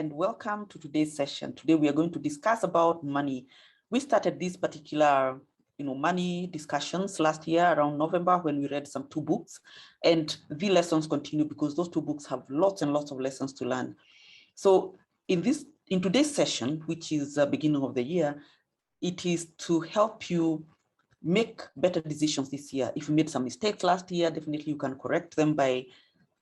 and welcome to today's session. Today we are going to discuss about money. We started this particular money discussions last year around November when we read some 2 books, and the lessons continue because those 2 books have lots and lots of lessons to learn. So in today's session, which is the beginning of the year, it is to help you make better decisions this year. If you made some mistakes last year, definitely you can correct them by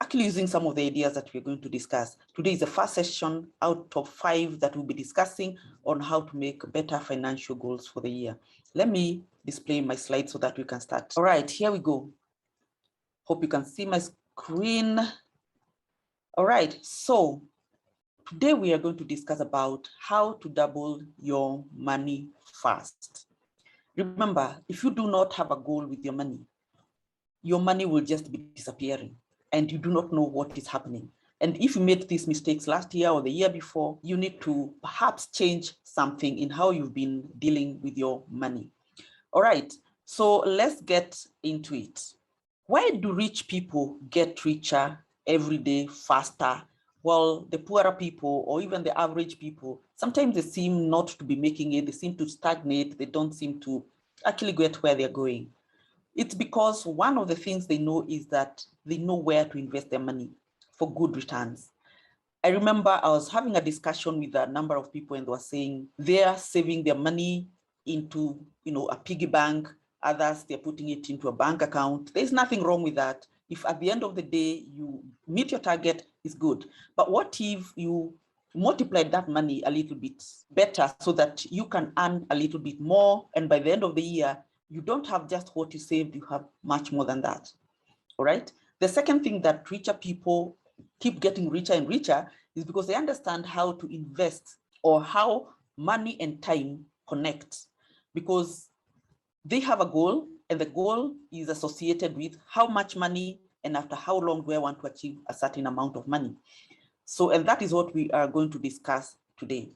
actually using some of the ideas that we're going to discuss. Today is the first session out of 5 that we'll be discussing on how to make better financial goals for the year. Let me display my slides so that we can start. All right, here we go. Hope you can see my screen. All right, so today we are going to discuss about how to double your money fast. Remember, if you do not have a goal with your money will just be disappearing and you do not know what is happening. And if you made these mistakes last year or the year before, you need to perhaps change something in how you've been dealing with your money. All right, so let's get into it. Why do rich people get richer every day faster, while the poorer people or even the average people, sometimes they seem not to be making it, they seem to stagnate, they don't seem to actually get where they're going? It's because one of the things they know is that they know where to invest their money for good returns. I remember I was having a discussion with a number of people and they were saying they're saving their money into a piggy bank, others they're putting it into a bank account. There's nothing wrong with that. If at the end of the day you meet your target, it's good. But what if you multiply that money a little bit better so that you can earn a little bit more, and by the end of the year you don't have just what you saved, you have much more than that? All right. The second thing that richer people keep getting richer and richer is because they understand how to invest, or how money and time connect, because they have a goal and the goal is associated with how much money and after how long do I want to achieve a certain amount of money. So, and that is what we are going to discuss today.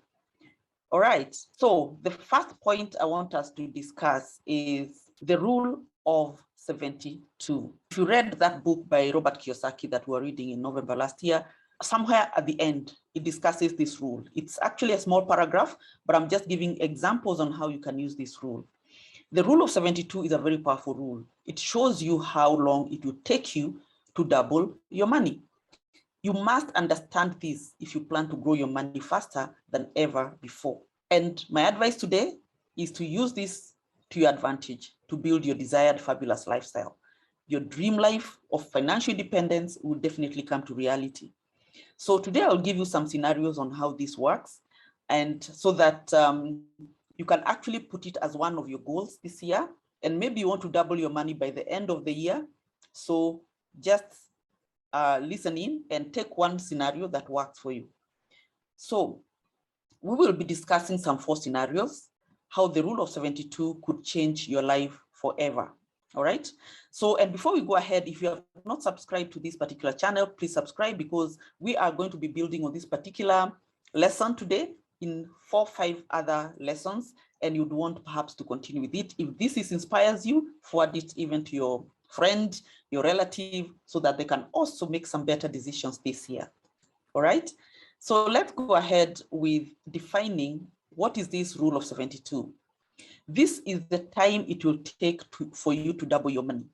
All right, so the first point I want us to discuss is the rule of 72. If you read that book by Robert Kiyosaki that we were reading in November last year, somewhere at the end, it discusses this rule. It's actually a small paragraph, but I'm just giving examples on how you can use this rule. The rule of 72 is a very powerful rule. It shows you how long it will take you to double your money. You must understand this if you plan to grow your money faster than ever before. And my advice today is to use this to your advantage to build your desired fabulous lifestyle. Your dream life of financial independence will definitely come to reality. So today I'll give you some scenarios on how this works, and so that you can actually put it as one of your goals this year. And maybe you want to double your money by the end of the year. So just listen in and take one scenario that works for you. So we will be discussing some 4 scenarios, how the rule of 72 could change your life forever. All right. So, and before we go ahead, if you have not subscribed to this particular channel, please subscribe, because we are going to be building on this particular lesson today in 4 or 5 other lessons, and you'd want perhaps to continue with it. If this inspires you, forward it even to your friend, your relative, so that they can also make some better decisions this year. All right. So let's go ahead with defining what is this rule of 72. This is the time it will take for you to double your money,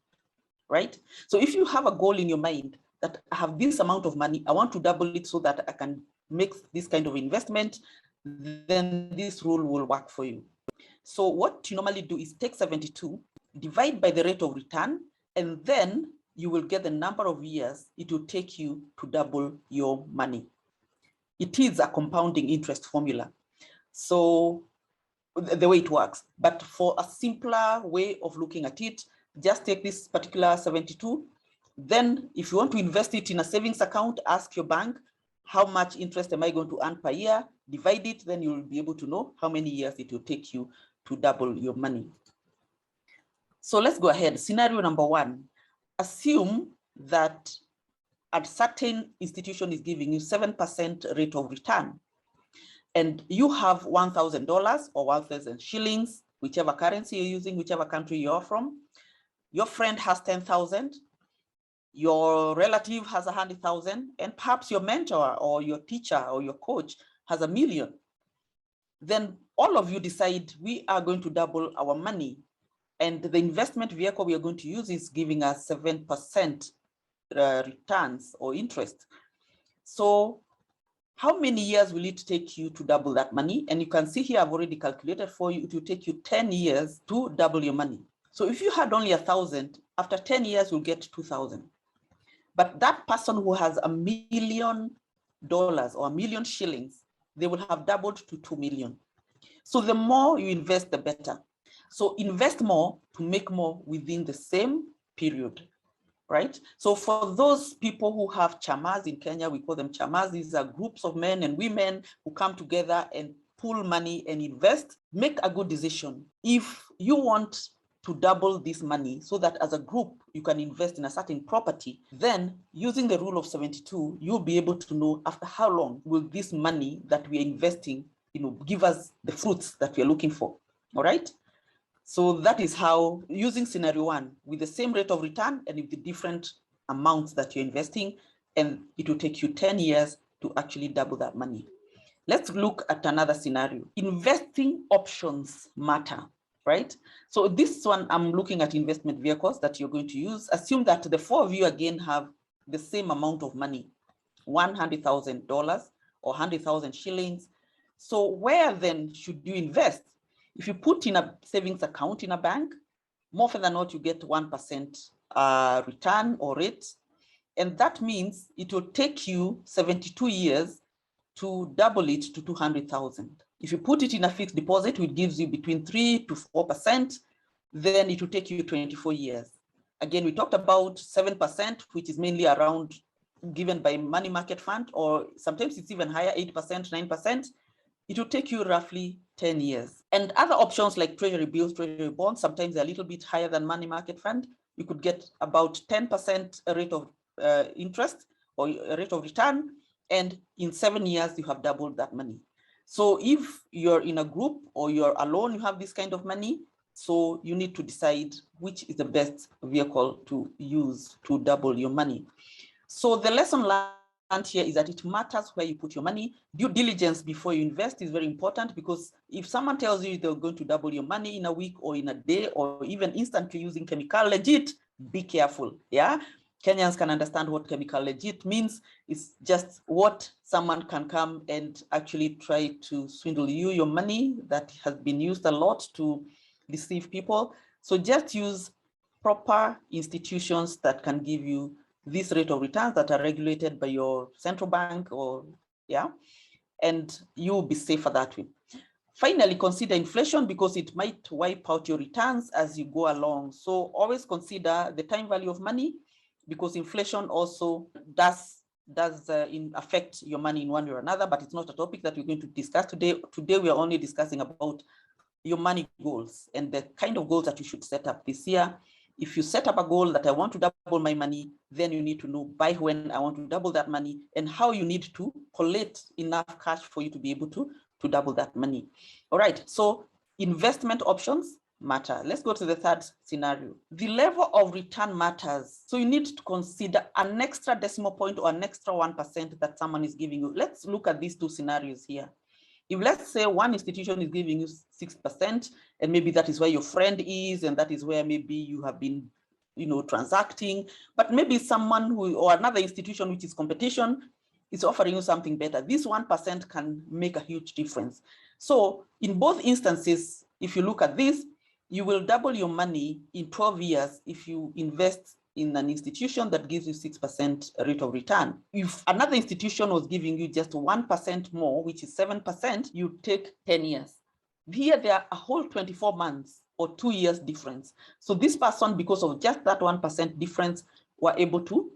right? So if you have a goal in your mind that I have this amount of money, I want to double it so that I can make this kind of investment, then this rule will work for you. So what you normally do is take 72, divide by the rate of return, and then you will get the number of years it will take you to double your money. It is a compounding interest formula. So the way it works, but for a simpler way of looking at it, just take this particular 72. Then if you want to invest it in a savings account, ask your bank, how much interest am I going to earn per year? Divide it, then you'll be able to know how many years it will take you to double your money. So let's go ahead. Scenario number 1, assume that a certain institution is giving you 7% rate of return, and you have $1,000 or 1,000 shillings, whichever currency you're using, whichever country you're from. Your friend has 10,000. your relative has 100,000, and perhaps your mentor or your teacher or your coach has 1 million. Then all of you decide we are going to double our money, and the investment vehicle we are going to use is giving us 7% returns or interest. So how many years will it take you to double that money? And you can see here, I've already calculated for you, it will take you 10 years to double your money. So if you had only 1,000, after 10 years, you'll get 2,000. But that person who has $1 million or 1 million shillings, they will have doubled to 2 million. So the more you invest, the better. So invest more to make more within the same period, right? So for those people who have chamas in Kenya, we call them chamas. These are groups of men and women who come together and pool money and invest. Make a good decision. If you want to double this money so that as a group you can invest in a certain property, then using the rule of 72, you'll be able to know after how long will this money that we are investing, give us the fruits that we are looking for. All right. So that is how, using scenario 1 with the same rate of return and with the different amounts that you're investing, and it will take you 10 years to actually double that money. Let's look at another scenario. Investing options matter, right? So this one, I'm looking at investment vehicles that you're going to use. Assume that the 4 of you again have the same amount of money, $100,000 or 100,000 shillings. So where then should you invest? If you put in a savings account in a bank, more often than not, you get 1% return or rate. And that means it will take you 72 years to double it to 200,000. If you put it in a fixed deposit, which gives you between 3 to 4%, then it will take you 24 years. Again, we talked about 7%, which is mainly around given by money market fund, or sometimes it's even higher, 8%, 9%. It will take you roughly 10 years. And other options like treasury bills, treasury bonds, sometimes they're a little bit higher than money market fund. You could get about 10% rate of interest or a rate of return. And in 7 years, you have doubled that money. So if you're in a group or you're alone, you have this kind of money. So you need to decide which is the best vehicle to use to double your money. So the lesson learned here is that it matters where you put your money. Due diligence before you invest is very important, because if someone tells you they're going to double your money in a week or in a day or even instantly using chemical legit, be careful. Yeah. Kenyans can understand what chemical legit means. It's just what someone can come and actually try to swindle you, your money that has been used a lot to deceive people. So just use proper institutions that can give you this rate of returns that are regulated by your central bank, or and you'll be safer that way. Finally, consider inflation, because it might wipe out your returns as you go along. So always consider the time value of money, because inflation also does affect your money in one way or another, but it's not a topic that we're going to discuss today. Today, we are only discussing about your money goals and the kind of goals that you should set up this year. If you set up a goal that I want to double my money, then you need to know by when I want to double that money and how you need to collect enough cash for you to be able to double that money. All right, so investment options matter. Let's go to the third scenario. The level of return matters. So you need to consider an extra decimal point or an extra 1% that someone is giving you. Let's look at these two scenarios here. If let's say one institution is giving you 6%, and maybe that is where your friend is, and that is where maybe you have been, transacting, but maybe someone or another institution, which is competition, is offering you something better. This 1% can make a huge difference. So in both instances, if you look at this, you will double your money in 12 years if you invest in an institution that gives you 6% rate of return. If another institution was giving you just 1% more, which is 7%, you take 10 years. Here, there are a whole 24 months or 2 years difference. So this person, because of just that 1% difference, were able to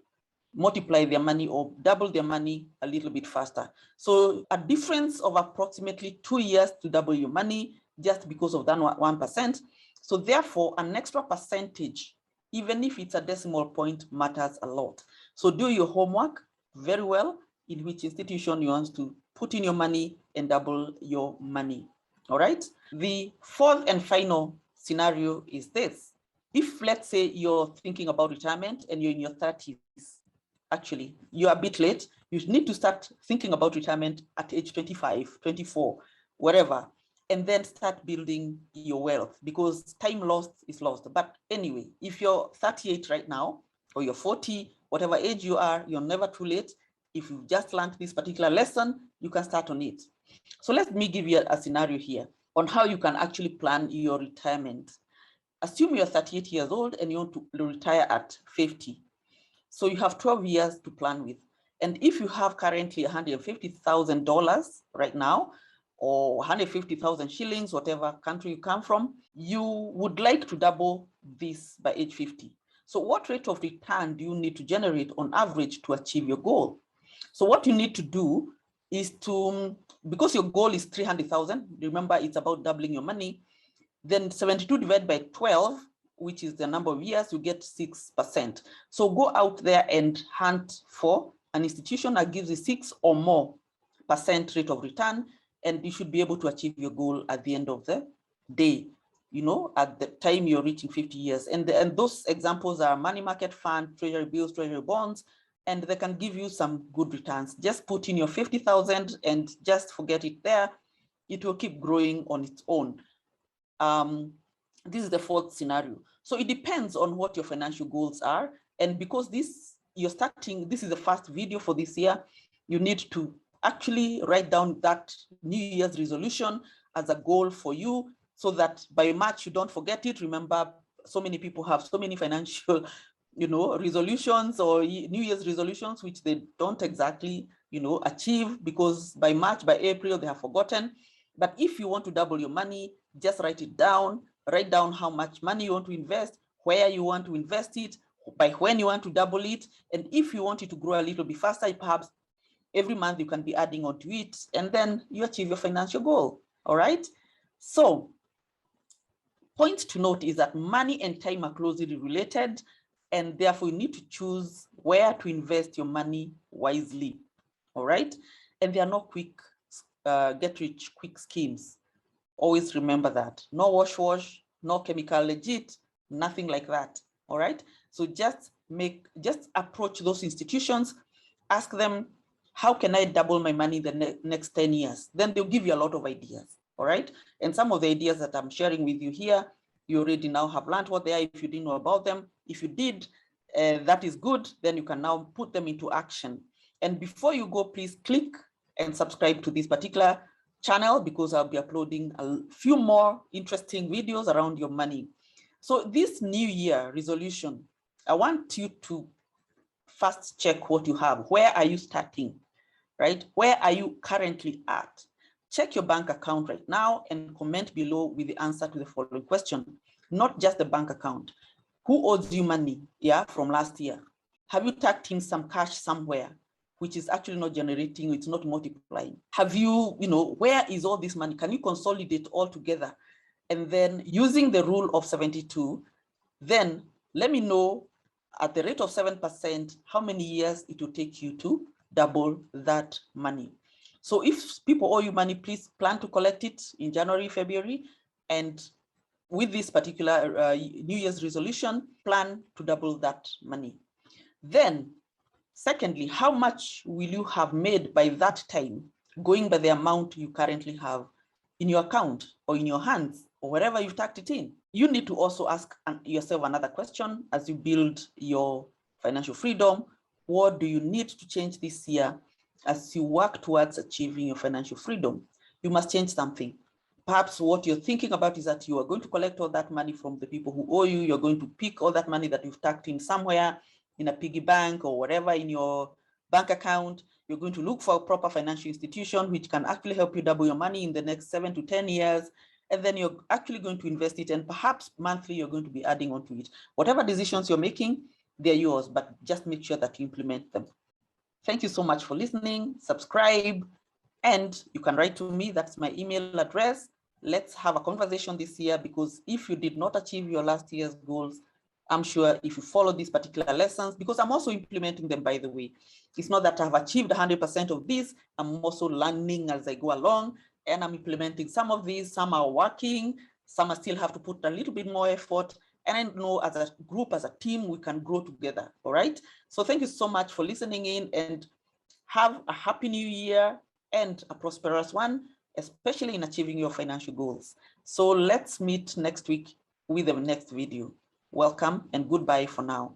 multiply their money or double their money a little bit faster. So a difference of approximately 2 years to double your money just because of that 1%. So therefore, an extra percentage, even if it's a decimal point, matters a lot. So do your homework very well in which institution you want to put in your money and double your money. All right. The fourth and final scenario is this. if let's say you're thinking about retirement and you're in your 30s, actually, you're a bit late. You need to start thinking about retirement at age 25, 24, wherever, and then start building your wealth, because time lost is lost. But anyway, if you're 38 right now, or you're 40, whatever age you are, you're never too late. If you just learned this particular lesson, you can start on it. So let me give you a scenario here on how you can actually plan your retirement. Assume you're 38 years old and you want to retire at 50. So you have 12 years to plan with. And if you have currently $150,000 right now, or 150,000 shillings, whatever country you come from, you would like to double this by age 50. So what rate of return do you need to generate on average to achieve your goal? So what you need to do is to, because your goal is 300,000, remember it's about doubling your money, then 72 divided by 12, which is the number of years, you get 6%. So go out there and hunt for an institution that gives you 6 or more % rate of return, and you should be able to achieve your goal at the end of the day, you know, at the time you're reaching 50 years. And those examples are money market fund, treasury bills, treasury bonds, and they can give you some good returns. Just put in your 50,000 and just forget it there. It will keep growing on its own. This is the fourth scenario. So it depends on what your financial goals are. And because you're starting, this is the first video for this year, you need to actually write down that New Year's resolution as a goal for you, so that by March you don't forget it. Remember, so many people have so many financial, you know, resolutions or New Year's resolutions, which they don't exactly, you know, achieve, because by March, by April, they have forgotten. But if you want to double your money, just write it down. Write down how much money you want to invest, where you want to invest it, by when you want to double it. And if you want it to grow a little bit faster, perhaps every month you can be adding on to it, and then you achieve your financial goal. All right. So point to note is that money and time are closely related, and therefore you need to choose where to invest your money wisely. All right. And there are no quick get rich quick schemes. Always remember that. No wash, no chemical legit, nothing like that. All right. So just approach those institutions, ask them, how can I double my money the next 10 years? Then they'll give you a lot of ideas. All right. And some of the ideas that I'm sharing with you here, you already now have learned what they are if you didn't know about them. If you did, that is good. Then you can now put them into action. And before you go, please click and subscribe to this particular channel, because I'll be uploading a few more interesting videos around your money. So this New Year resolution, I want you to first check what you have. Where are you starting, right? Where are you currently at? Check your bank account right now and comment below with the answer to the following question. Not just the bank account. Who owes you money, yeah, from last year? Have you tucked in some cash somewhere, which is actually not generating, it's not multiplying? Have you, where is all this money? Can you consolidate all together? And then using the rule of 72, then let me know at the rate of 7%, how many years it will take you to double that money. So if people owe you money, please plan to collect it in January, February, and with this particular New Year's resolution, plan to double that money. Then, secondly, how much will you have made by that time, going by the amount you currently have in your account or in your hands or wherever you've tucked it in? You need to also ask yourself another question as you build your financial freedom. What do you need to change this year as you work towards achieving your financial freedom? You must change something. Perhaps what you're thinking about is that you are going to collect all that money from the people who owe you. You're going to pick all that money that you've tucked in somewhere in a piggy bank or whatever in your bank account. You're going to look for a proper financial institution which can actually help you double your money in the next 7 to 10 years. And then you're actually going to invest it, and perhaps monthly you're going to be adding on to it. Whatever decisions you're making, they're yours, but just make sure that you implement them. Thank you so much for listening. Subscribe, and you can write to me. That's my email address. Let's have a conversation this year, because if you did not achieve your last year's goals, I'm sure if you follow these particular lessons, because I'm also implementing them, by the way. It's not that I've achieved 100% of this. I'm also learning as I go along, and I'm implementing some of these. Some are working, some I still have to put a little bit more effort, And I know as a group, as a team, we can grow together. All right. So thank you so much for listening in, and have a happy new year and a prosperous one, especially in achieving your financial goals. So let's meet next week with the next video. Welcome and goodbye for now.